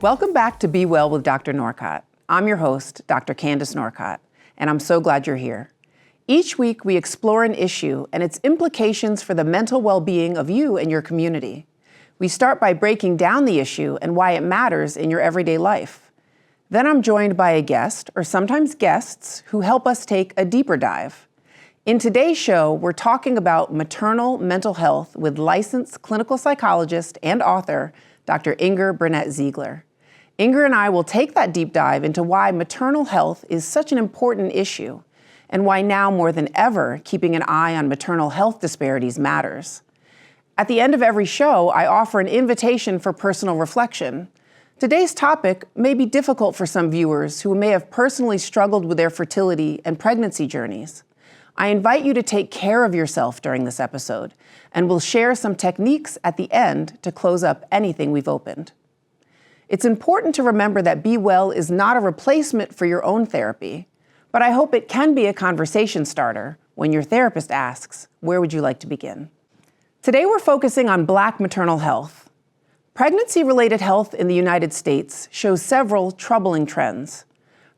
Welcome back to Be Well with Dr. Norcott. I'm your host, Dr. Candace Norcott, and I'm so glad you're here. Each week, we explore an issue and its implications for the mental well-being of you and your community. We start by breaking down the issue and why it matters in your everyday life. Then I'm joined by a guest, or sometimes guests, who help us take a deeper dive. In today's show, we're talking about maternal mental health with licensed clinical psychologist and author, Dr. Inger Burnett-Ziegler. Inger and I will take that deep dive into why maternal health is such an important issue and why now more than ever, keeping an eye on maternal health disparities matters. At the end of every show, I offer an invitation for personal reflection. Today's topic may be difficult for some viewers who may have personally struggled with their fertility and pregnancy journeys. I invite you to take care of yourself during this episode, and we'll share some techniques at the end to close up anything we've opened. It's important to remember that Be Well is not a replacement for your own therapy, but I hope it can be a conversation starter when your therapist asks, where would you like to begin? Today we're focusing on Black maternal health. Pregnancy-related health in the United States shows several troubling trends.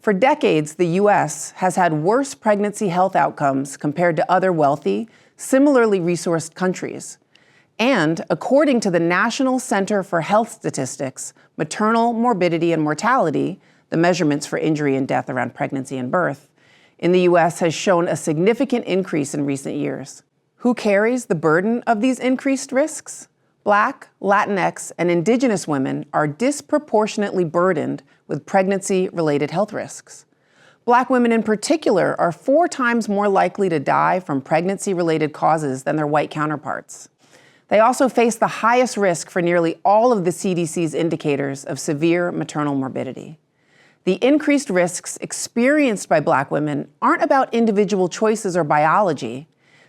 For decades, the U.S. has had worse pregnancy health outcomes compared to other wealthy, similarly resourced countries. And according to the National Center for Health Statistics, maternal morbidity and mortality, the measurements for injury and death around pregnancy and birth, in the U.S. has shown a significant increase in recent years. Who carries the burden of these increased risks? Black, Latinx, and Indigenous women are disproportionately burdened with pregnancy-related health risks. Black women in particular are 4 times more likely to die from pregnancy-related causes than their white counterparts. They also face the highest risk for nearly all of the CDC's indicators of severe maternal morbidity. The increased risks experienced by Black women aren't about individual choices or biology.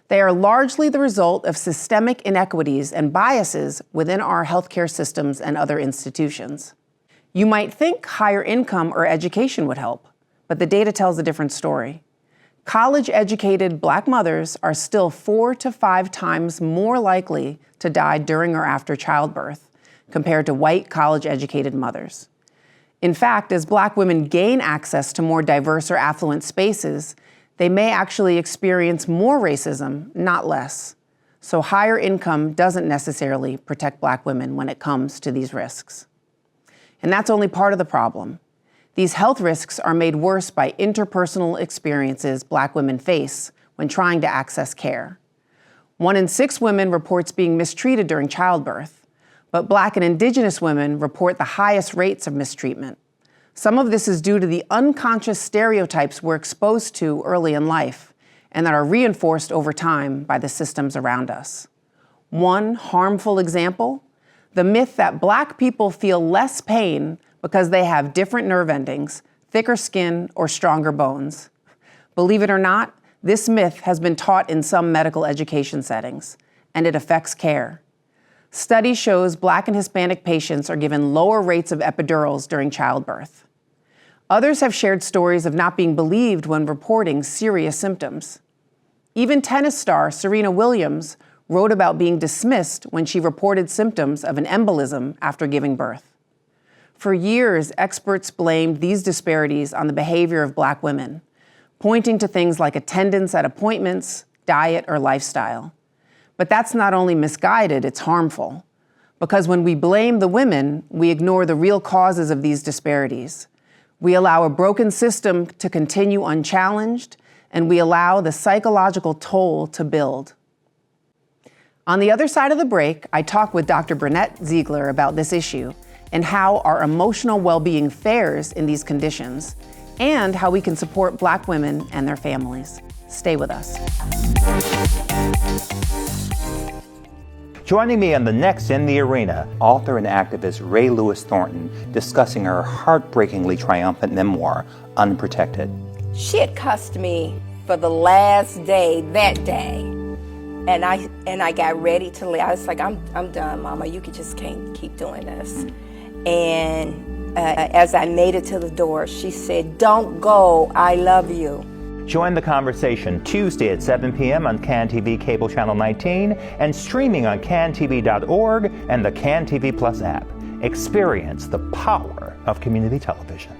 They are largely the result of systemic inequities and biases within our healthcare systems and other institutions. You might think higher income or education would help, but the data tells a different story. College-educated Black mothers are still 4 to 5 times more likely to die during or after childbirth compared to white college-educated mothers. In fact, as Black women gain access to more diverse or affluent spaces, they may actually experience more racism, not less. So higher income doesn't necessarily protect Black women when it comes to these risks. And that's only part of the problem. These health risks are made worse by interpersonal experiences Black women face when trying to access care. 1 in 6 women reports being mistreated during childbirth, but Black and Indigenous women report the highest rates of mistreatment. Some of this is due to the unconscious stereotypes we're exposed to early in life and that are reinforced over time by the systems around us. One harmful example, the myth that Black people feel less pain because they have different nerve endings, thicker skin, or stronger bones. Believe it or not, this myth has been taught in some medical education settings, and it affects care. Study shows Black and Hispanic patients are given lower rates of epidurals during childbirth. Others have shared stories of not being believed when reporting serious symptoms. Even tennis star Serena Williams wrote about being dismissed when she reported symptoms of an embolism after giving birth. For years, experts blamed these disparities on the behavior of Black women, pointing to things like attendance at appointments, diet, or lifestyle. But that's not only misguided, it's harmful. Because when we blame the women, we ignore the real causes of these disparities. We allow a broken system to continue unchallenged, and we allow the psychological toll to build. On the other side of the break, I talk with Dr. Burnett-Ziegler about this issue and how our emotional well-being fares in these conditions, and how we can support Black women and their families. Stay with us. Joining me on the next In the Arena, author and activist Ray Lewis Thornton, discussing her heartbreakingly triumphant memoir, Unprotected. She had cussed me for the last day, that day. And I got ready to leave. I was like, I'm done, Mama. You just can't keep doing this. And as I made it to the door, she said, "Don't go, I love you." Join the conversation Tuesday at 7 p.m. on CAN TV Cable Channel 19 and streaming on cantv.org and the CAN TV Plus app. Experience the power of community television.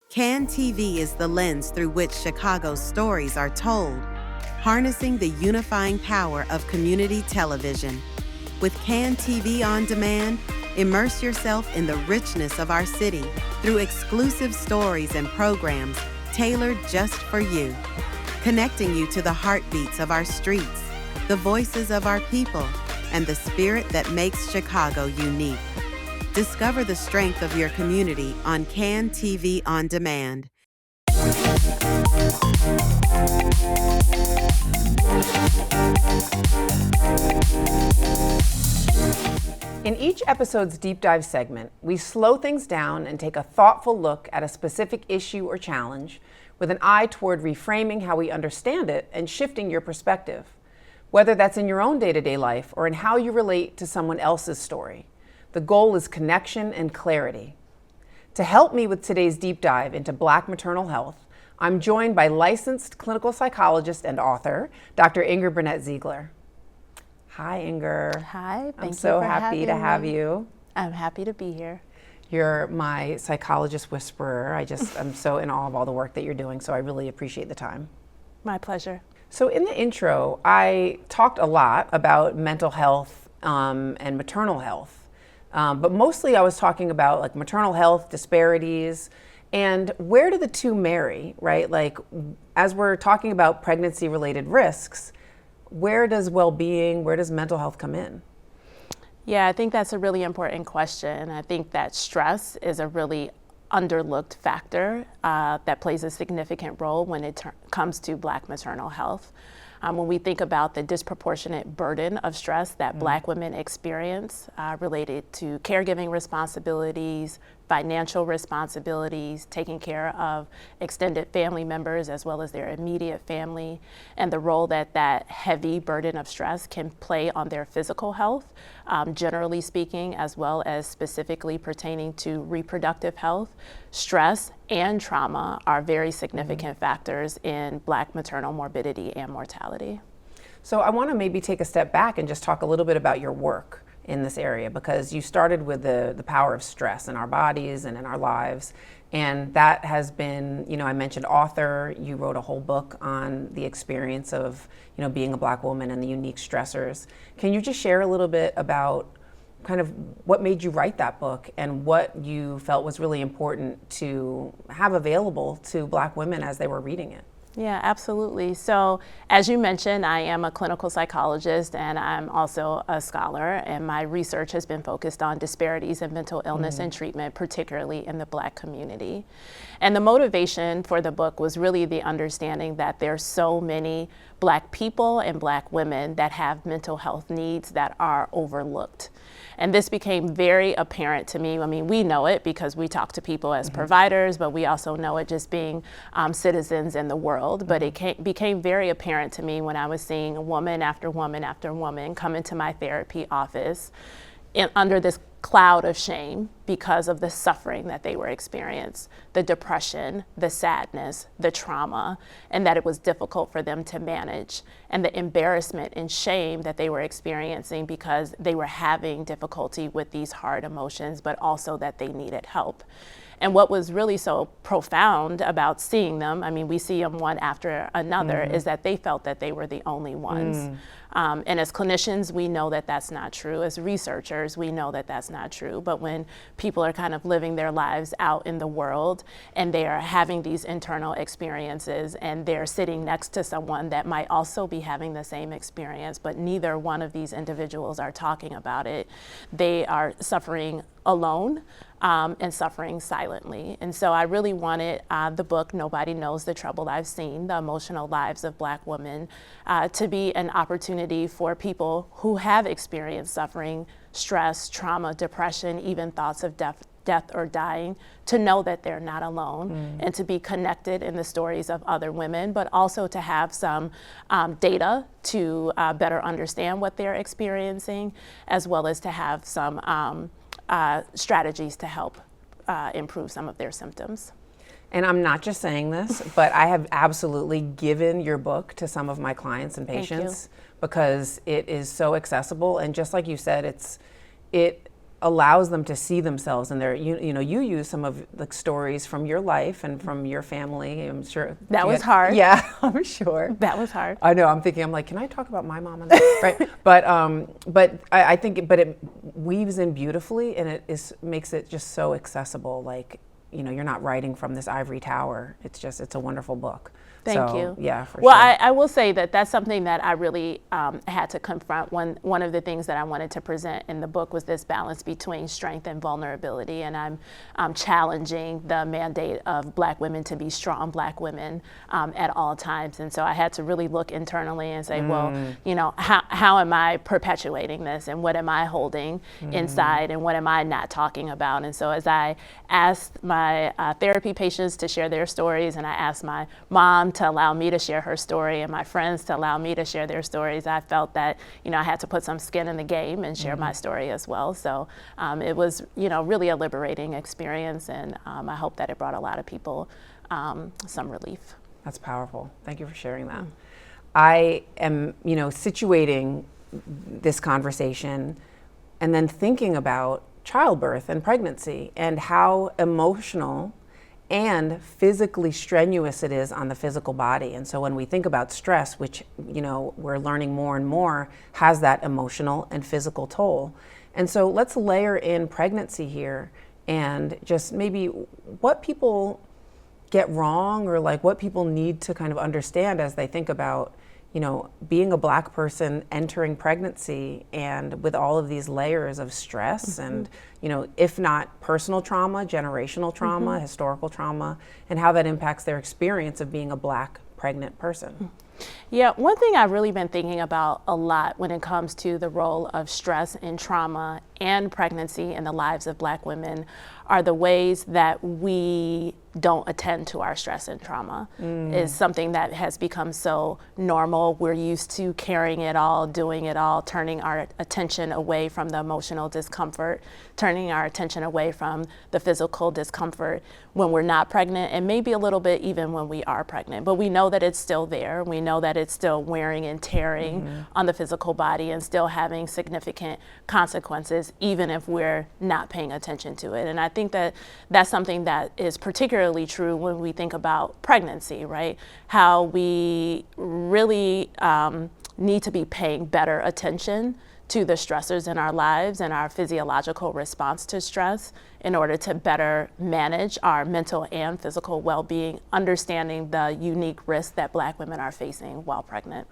CAN TV is the lens through which Chicago's stories are told, harnessing the unifying power of community television. With CAN TV On Demand, immerse yourself in the richness of our city through exclusive stories and programs tailored just for you, connecting you to the heartbeats of our streets, the voices of our people, and the spirit that makes Chicago unique. Discover the strength of your community on CAN TV On Demand. In each episode's deep dive segment, we slow things down and take a thoughtful look at a specific issue or challenge with an eye toward reframing how we understand it and shifting your perspective, whether that's in your own day-to-day life or in how you relate to someone else's story. The goal is connection and clarity. To help me with today's deep dive into Black maternal health, I'm joined by licensed clinical psychologist and author, Dr. Inger Burnett-Ziegler. Hi, Inger. Hi, I'm so happy to have you. I'm happy to be here. You're my psychologist whisperer. I'm so in awe of all the work that you're doing, so I really appreciate the time. My pleasure. So in the intro, I talked a lot about mental health and maternal health, but mostly I was talking about like maternal health disparities and where do the two marry, right? Like as we're talking about pregnancy-related risks, where does well-being, where does mental health come in? Yeah, I think that's a really important question. I think that stress is a really underlooked factor that plays a significant role when it comes to Black maternal health. When we think about the disproportionate burden of stress that Black women experience related to caregiving responsibilities, financial responsibilities, taking care of extended family members as well as their immediate family, and the role that that heavy burden of stress can play on their physical health, generally speaking, as well as specifically pertaining to reproductive health. Stress and trauma are very significant factors in Black maternal morbidity and mortality. So I want to maybe take a step back and just talk a little bit about your work in this area, because you started with the power of stress in our bodies and in our lives. And that has been, I mentioned author, you wrote a whole book on the experience of, being a Black woman and the unique stressors. Can you just share a little bit about kind of what made you write that book and what you felt was really important to have available to Black women as they were reading it? Yeah, absolutely. So as you mentioned, I am a clinical psychologist and I'm also a scholar, and my research has been focused on disparities in mental illness and treatment, particularly in the Black community. And the motivation for the book was really the understanding that there's so many Black people and Black women that have mental health needs that are overlooked. And this became very apparent to me. I mean, we know it because we talk to people as providers, but we also know it just being citizens in the world. But it became very apparent to me when I was seeing woman after woman after woman come into my therapy office under this cloud of shame because of the suffering that they were experiencing, the depression, the sadness, the trauma, and that it was difficult for them to manage, and the embarrassment and shame that they were experiencing because they were having difficulty with these hard emotions, but also that they needed help. And what was really so profound about seeing them, I mean, we see them one after another, is that they felt that they were the only ones. And as clinicians, we know that that's not true. As researchers, we know that that's not true. But when people are kind of living their lives out in the world and they are having these internal experiences and they're sitting next to someone that might also be having the same experience, but neither one of these individuals are talking about it, they are suffering alone and suffering silently. And so I really wanted the book, Nobody Knows the Trouble I've Seen, The Emotional Lives of Black Women, to be an opportunity for people who have experienced suffering, stress, trauma, depression, even thoughts of death or dying, to know that they're not alone and to be connected in the stories of other women, but also to have some data to better understand what they're experiencing, as well as to have some strategies to help improve some of their symptoms. And I'm not just saying this, but I have absolutely given your book to some of my clients and patients because it is so accessible. And just like you said, it allows them to see themselves in their, you use some of the stories from your life and from your family. I'm sure. That was hard. Yeah, I'm sure. That was hard. I know, I'm like, can I talk about my mom on this? Right. But I think, it weaves in beautifully and makes it just so accessible. Like, you're not writing from this ivory tower. It's a wonderful book. Thank you. Yeah, for well, sure. I will say that's something that I really had to confront. One of the things that I wanted to present in the book was this balance between strength and vulnerability. And I'm challenging the mandate of Black women to be strong Black women at all times. And so I had to really look internally and say, well, how am I perpetuating this? And what am I holding inside? And what am I not talking about? And so as I asked my therapy patients to share their stories, and I asked my mom to allow me to share her story and my friends to allow me to share their stories, I felt that, I had to put some skin in the game and share my story as well. So it was, really a liberating experience, and I hope that it brought a lot of people some relief. That's powerful. Thank you for sharing that. I am, situating this conversation and then thinking about childbirth and pregnancy and how emotional and physically strenuous it is on the physical body. And so when we think about stress, which, we're learning more and more, has that emotional and physical toll. And so let's layer in pregnancy here and just maybe what people get wrong or like what people need to kind of understand as they think about, being a Black person entering pregnancy and with all of these layers of stress and, if not personal trauma, generational trauma, historical trauma, and how that impacts their experience of being a Black pregnant person. Yeah, one thing I've really been thinking about a lot when it comes to the role of stress and trauma and pregnancy in the lives of Black women are the ways that we don't attend to our stress and trauma. Is something that has become so normal. We're used to carrying it all, doing it all, turning our attention away from the emotional discomfort, turning our attention away from the physical discomfort when we're not pregnant, and maybe a little bit even when we are pregnant. But we know that it's still there. We know that it's still wearing and tearing on the physical body and still having significant consequences, even if we're not paying attention to it. And I think that that's something that is particularly true when we think about pregnancy, right? How we really need to be paying better attention to the stressors in our lives and our physiological response to stress in order to better manage our mental and physical well-being, understanding the unique risks that Black women are facing while pregnant.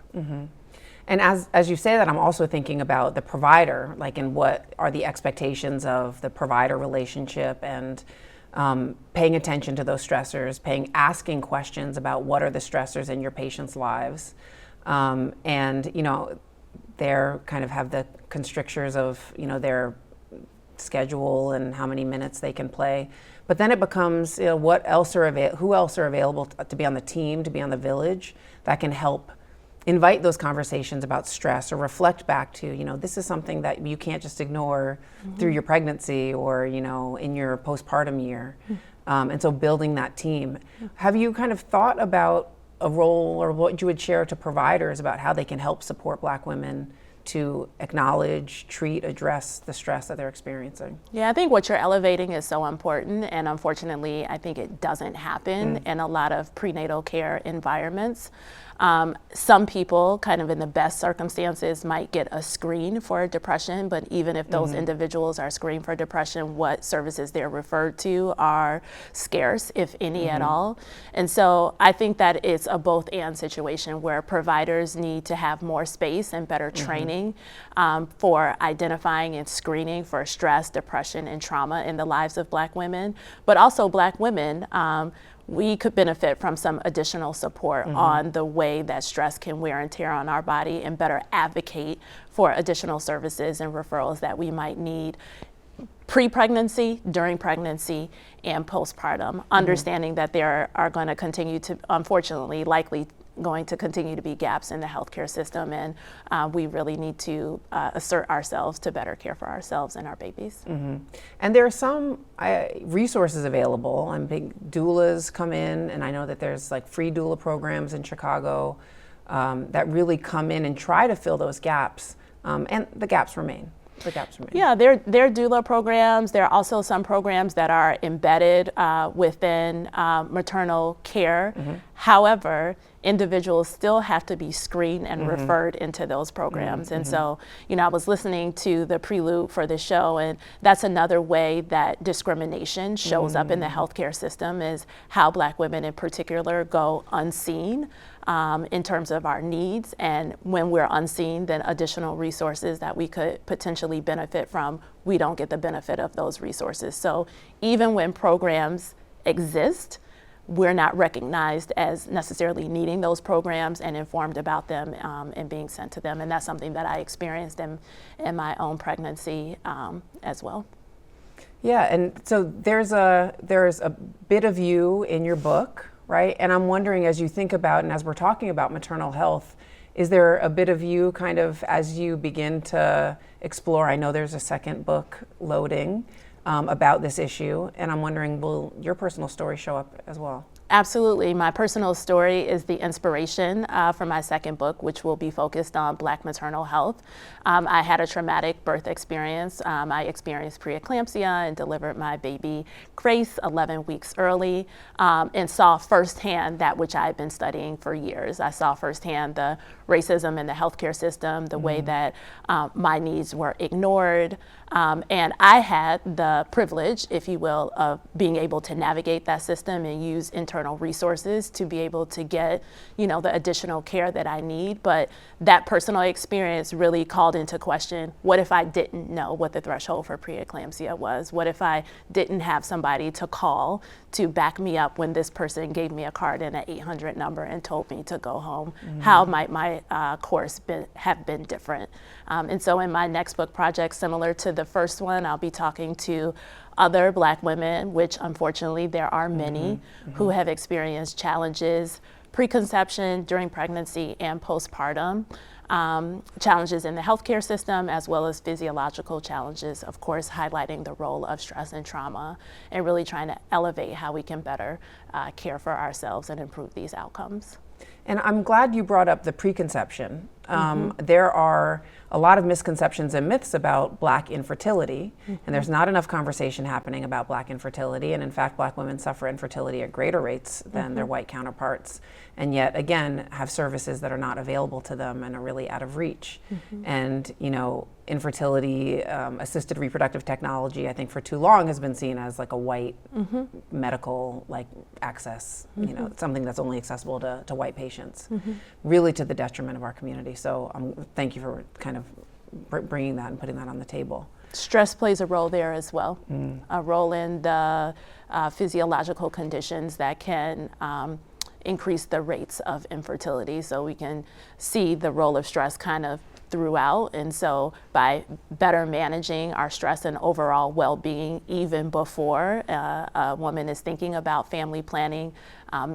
And as you say that, I'm also thinking about the provider, like in what are the expectations of the provider relationship and paying attention to those stressors, asking questions about what are the stressors in your patients' lives. And, they're kind of have the constrictures of, their schedule and how many minutes they can play. But then it becomes, who else are available to be on the team, to be on the village that can help invite those conversations about stress or reflect back to, this is something that you can't just ignore through your pregnancy or, in your postpartum year. And so building that team. Have you kind of thought about a role or what you would share to providers about how they can help support Black women to acknowledge, treat, address the stress that they're experiencing? Yeah, I think what you're elevating is so important, and unfortunately, I think it doesn't happen in a lot of prenatal care environments. Some people, kind of in the best circumstances, might get a screen for depression, but even if those individuals are screened for depression, what services they're referred to are scarce, if any at all. And so I think that it's a both and situation where providers need to have more space and better training for identifying and screening for stress, depression, and trauma in the lives of Black women, but also Black women. We could benefit from some additional support on the way that stress can wear and tear on our body and better advocate for additional services and referrals that we might need pre-pregnancy, during pregnancy, and postpartum, understanding that there are going to continue to, unfortunately, likely going to continue to be gaps in the healthcare system, and we really need to assert ourselves to better care for ourselves and our babies. And there are some resources available, and big doulas come in, and I know that there's like free doula programs in Chicago that really come in and try to fill those gaps, and the gaps remain. Yeah, there are doula programs. There are also some programs that are embedded within maternal care. However, individuals still have to be screened and referred into those programs. And so, I was listening to the prelude for the show, and that's another way that discrimination shows up in the healthcare system, is how Black women in particular go unseen in terms of our needs. And when we're unseen, then additional resources that we could potentially benefit from, we don't get the benefit of those resources. So even when programs exist, we're not recognized as necessarily needing those programs and informed about them and being sent to them. And that's something that I experienced in my own pregnancy as well. Yeah, and so there's a bit of you in your book, right? And I'm wondering, as you think about, and as we're talking about maternal health, is there a bit of you kind of as you begin to explore? I know there's a second book loading about this issue, and I'm wondering, will your personal story show up as well? Absolutely. My personal story is the inspiration for my second book, which will be focused on Black maternal health. I had a traumatic birth experience. I experienced preeclampsia and delivered my baby Grace 11 weeks early, and saw firsthand that which I had been studying for years. I saw firsthand the racism in the healthcare system, the way that my needs were ignored. And I had the privilege, if you will, of being able to navigate that system and use internal resources to be able to get, the additional care that I need. But that personal experience really called into question, what if I didn't know what the threshold for preeclampsia was? What if I didn't have somebody to call to back me up when this person gave me a card and an 800 number and told me to go home? How might my course have been different? And so in my next book project, similar to the first one, I'll be talking to other Black women, which unfortunately there are many, who have experienced challenges preconception, during pregnancy, and postpartum. Challenges in the healthcare system, as well as physiological challenges, of course, highlighting the role of stress and trauma, and really trying to elevate how we can better care for ourselves and improve these outcomes. And I'm glad you brought up the preconception. There are a lot of misconceptions and myths about Black infertility, and there's not enough conversation happening about Black infertility. And in fact, Black women suffer infertility at greater rates than their white counterparts, and yet again have services that are not available to them and are really out of reach. And infertility, assisted reproductive technology, I think for too long has been seen as like a white medical access, something that's only accessible to white patients, really to the detriment of our community. So thank you for kind of bringing that and putting that on the table. Stress plays a role there as well, a role in the physiological conditions that can increase the rates of infertility. So we can see the role of stress kind of throughout. And so by better managing our stress and overall well-being, even before a woman is thinking about family planning,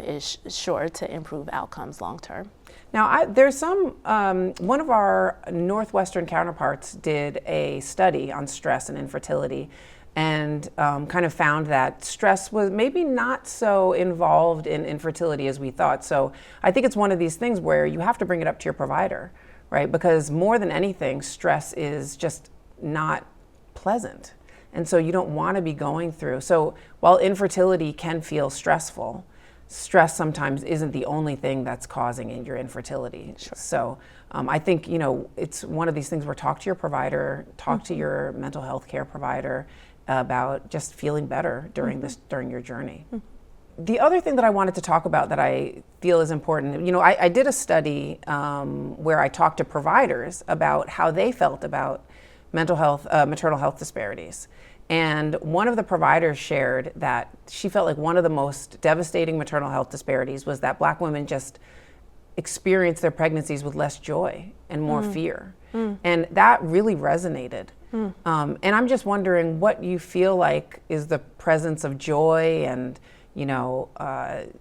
is sure to improve outcomes long-term. Now, there's one of our Northwestern counterparts did a study on stress and infertility, and kind of found that stress was maybe not so involved in infertility as we thought. So I think it's one of these things where you have to bring it up to your provider, right? Because more than anything, stress is just not pleasant. And so you don't want to be going through. So while infertility can feel stressful, stress sometimes isn't the only thing that's causing your infertility. Sure. So I think, it's one of these things where talk to your provider, talk to your mental health care provider about just feeling better during during your journey. The other thing that I wanted to talk about that I feel is important, I did a study where I talked to providers about how they felt about mental health, maternal health disparities. And one of the providers shared that she felt like one of the most devastating maternal health disparities was that Black women just experience their pregnancies with less joy and more fear. And that really resonated. And I'm just wondering what you feel like is the presence of joy and,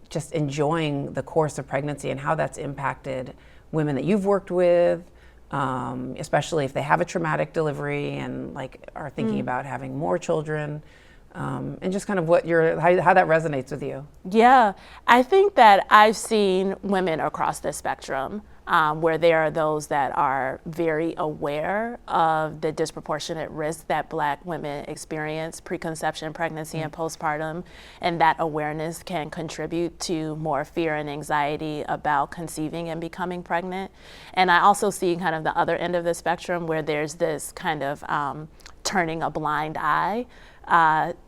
just enjoying the course of pregnancy and how that's impacted women that you've worked with, especially if they have a traumatic delivery and like are thinking about having more children, and just kind of how that resonates with you. Yeah, I think that I've seen women across the spectrum where there are those that are very aware of the disproportionate risk that Black women experience preconception, pregnancy, and postpartum, and that awareness can contribute to more fear and anxiety about conceiving and becoming pregnant. And I also see kind of the other end of the spectrum where there's this kind of turning a blind eye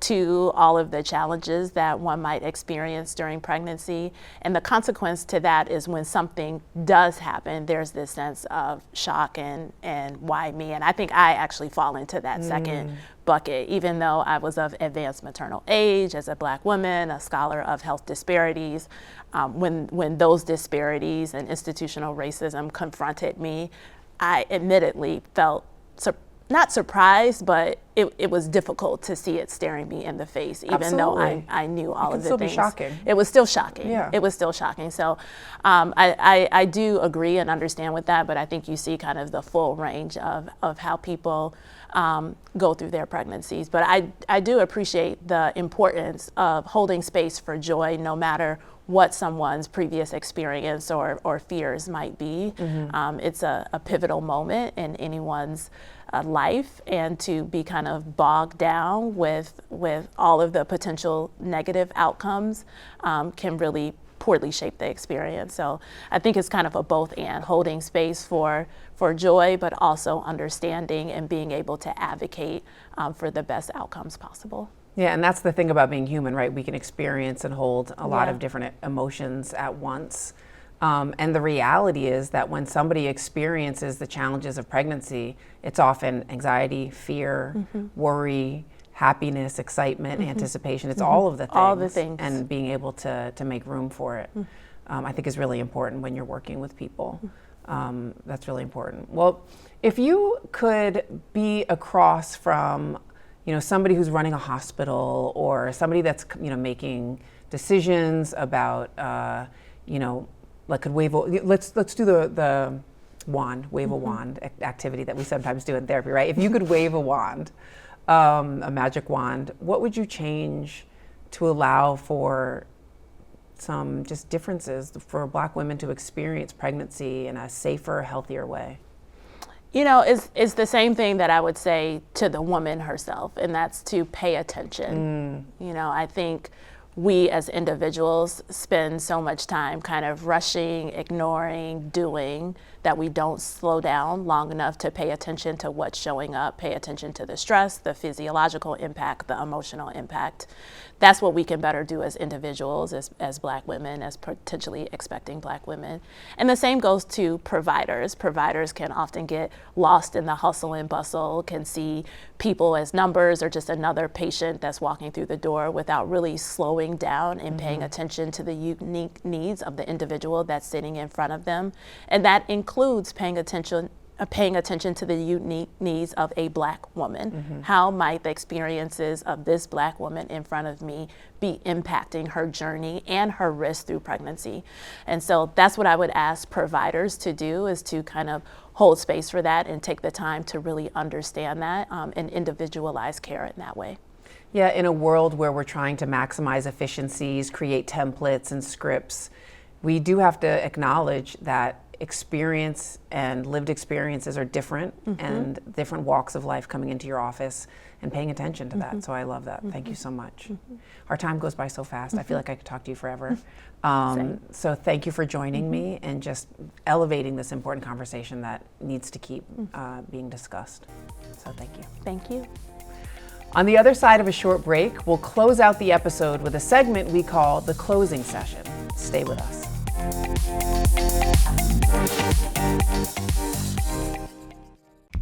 to all of the challenges that one might experience during pregnancy. And the consequence to that is when something does happen, there's this sense of shock and why me? And I think I actually fall into that second bucket, even though I was of advanced maternal age, as a Black woman, a scholar of health disparities. When those disparities and institutional racism confronted me, I admittedly felt not surprised, but it was difficult to see it staring me in the face, even though I knew all of the things. It can still be shocking. It was still shocking. Yeah. It was still shocking. So I do agree and understand with that, but I think you see kind of the full range of how people go through their pregnancies. But I do appreciate the importance of holding space for joy, no matter what someone's previous experience or fears might be. It's a pivotal moment in anyone's life, and to be kind of bogged down with all of the potential negative outcomes can really poorly shape the experience. So I think it's kind of a both and, holding space for joy, but also understanding and being able to advocate for the best outcomes possible. Yeah, and that's the thing about being human, right? We can experience and hold a lot of different emotions at once. And the reality is that when somebody experiences the challenges of pregnancy, it's often anxiety, fear, worry, happiness, excitement, anticipation. It's all of the things. All the things. And being able to make room for it, I think is really important when you're working with people. That's really important. Well, if you could be across from somebody who's running a hospital, or somebody that's making decisions about like could wave let's do the wand, wave a wand activity that we sometimes do in therapy, right? If you could wave a wand, a magic wand, what would you change to allow for some just differences for Black women to experience pregnancy in a safer, healthier way? It's the same thing that I would say to the woman herself, and that's to pay attention. I think we as individuals spend so much time kind of rushing, ignoring, doing, that we don't slow down long enough to pay attention to what's showing up, pay attention to the stress, the physiological impact, the emotional impact. That's what we can better do as individuals, as Black women, as potentially expecting Black women. And the same goes to providers. Providers can often get lost in the hustle and bustle, can see people as numbers or just another patient that's walking through the door, without really slowing down and paying attention to the unique needs of the individual that's sitting in front of them. And that includes paying attention to the unique needs of a Black woman. How might the experiences of this Black woman in front of me be impacting her journey and her risk through pregnancy? And so that's what I would ask providers to do, is to kind of hold space for that and take the time to really understand that and individualize care in that way. Yeah, in a world where we're trying to maximize efficiencies, create templates and scripts, we do have to acknowledge that experience and lived experiences are different, and different walks of life coming into your office, and paying attention to that. So I love that. Thank you so much. Our time goes by so fast. I feel like I could talk to you forever. So thank you for joining me and just elevating this important conversation that needs to keep being discussed. So thank you. Thank you. On the other side of a short break, we'll close out the episode with a segment we call the closing session. Stay with us.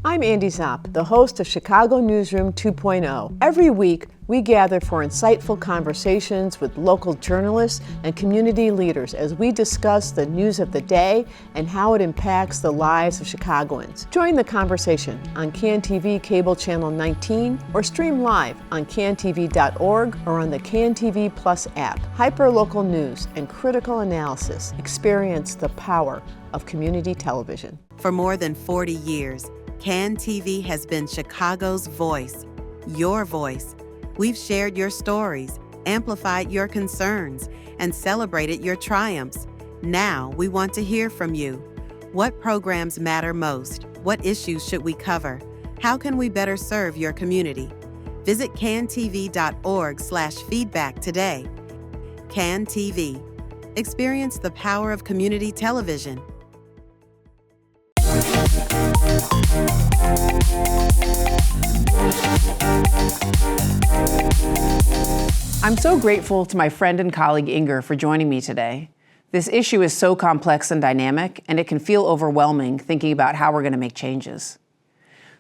I'm Andy Zopp, the host of Chicago Newsroom 2.0. Every week, we gather for insightful conversations with local journalists and community leaders as we discuss the news of the day and how it impacts the lives of Chicagoans. Join the conversation on CAN-TV Cable Channel 19 or stream live on cantv.org or on the CAN-TV Plus app. Hyperlocal news and critical analysis. Experience the power of community television. For more than 40 years, CAN-TV has been Chicago's voice, your voice. We've shared your stories, amplified your concerns, and celebrated your triumphs. Now we want to hear from you. What programs matter most? What issues should we cover? How can we better serve your community? Visit cantv.org/feedback today. CAN-TV. Experience the power of community television. I'm so grateful to my friend and colleague Inger for joining me today. This issue is so complex and dynamic, and it can feel overwhelming thinking about how we're going to make changes.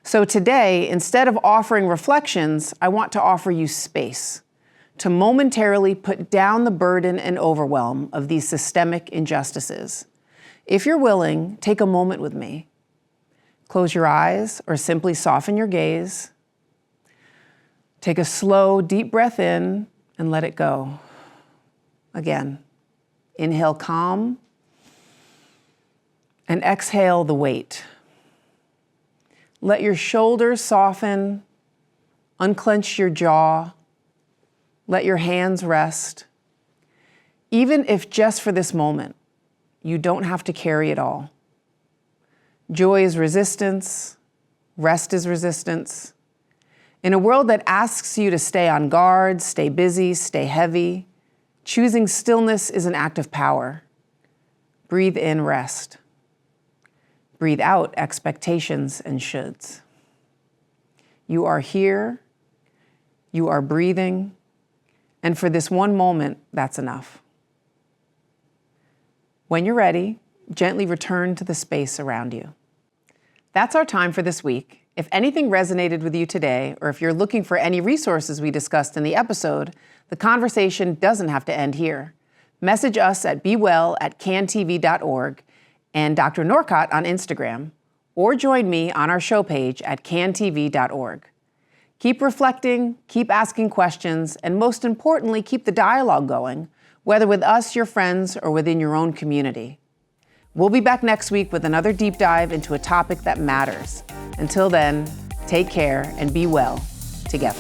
So today, instead of offering reflections, I want to offer you space to momentarily put down the burden and overwhelm of these systemic injustices. If you're willing, take a moment with me. Close your eyes or simply soften your gaze. Take a slow, deep breath in and let it go. Again, inhale calm and exhale the weight. Let your shoulders soften, unclench your jaw, let your hands rest. Even if just for this moment, you don't have to carry it all. Joy is resistance, rest is resistance. In a world that asks you to stay on guard, stay busy, stay heavy, choosing stillness is an act of power. Breathe in rest. Breathe out expectations and shoulds. You are here, you are breathing, and for this one moment, that's enough. When you're ready, gently return to the space around you. That's our time for this week. If anything resonated with you today, or if you're looking for any resources we discussed in the episode, the conversation doesn't have to end here. Message us at bewell@cantv.org and Dr. Norcott on Instagram, or join me on our show page at cantv.org. Keep reflecting, keep asking questions, and most importantly, keep the dialogue going, whether with us, your friends, or within your own community. We'll be back next week with another deep dive into a topic that matters. Until then, take care and be well together.